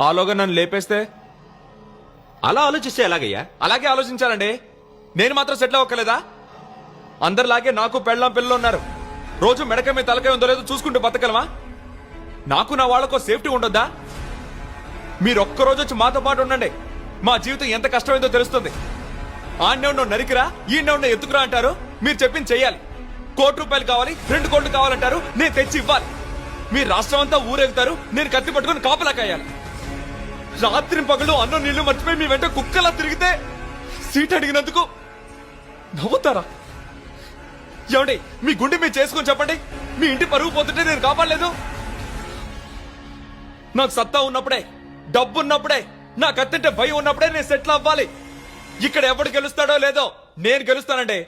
ఆలోగా నన్ను లేపేస్తే అలా ఆలోచిస్తే ఎలాగయ్యా? అలాగే ఆలోచించాలండి. నేను మాత్రం సెటిల్ అవ్వకలేదా? అందరిలాగే నాకు పెళ్ళాం పిల్లలు ఉన్నారు. రోజు మెడక మీద తలకాయ ఉందో లేదో చూసుకుంటూ బతకలమా? నాకు నా వాళ్ళకో సేఫ్టీ ఉండొద్దా? మీరు ఒక్కరోజు వచ్చి మాతో పాటు ఉండండి, మా జీవితం ఎంత కష్టమైందో తెలుస్తుంది. ఆడనే ఉన్న నరికిరా, ఈయన ఉన్న ఎత్తుకురా అంటారు, మీరు చెప్పింది చెయ్యాలి. ₹1,00,00,000 కావాలి, 2 కోట్లు కావాలంటారు, నేను తెచ్చి ఇవ్వాలి. మీరు రాష్ట్రం అంతా ఊరేగుతారు, నేను కత్తి పట్టుకుని కాపలా కాయాలి. రాత్రి పగలు అన్నం నీళ్లు మర్చిపోయి మీ వెంట కుక్కలా తిరిగితే సీట్ అడిగినందుకు నవ్వుతారా? ఏమండి, మీ గుండె మీరు చేసుకొని చెప్పండి. మీ ఇంటి పరుగు పోతుంటే నేను కాపాడలేదు. నాకు సత్తా ఉన్నప్పుడే, డబ్బు ఉన్నప్పుడే, నాకు అత్తంటే భయం ఉన్నప్పుడే నేను సెటిల్ అవ్వాలి. ఇక్కడ ఎవడు గెలుస్తాడో లేదో నేను గెలుస్తానండి.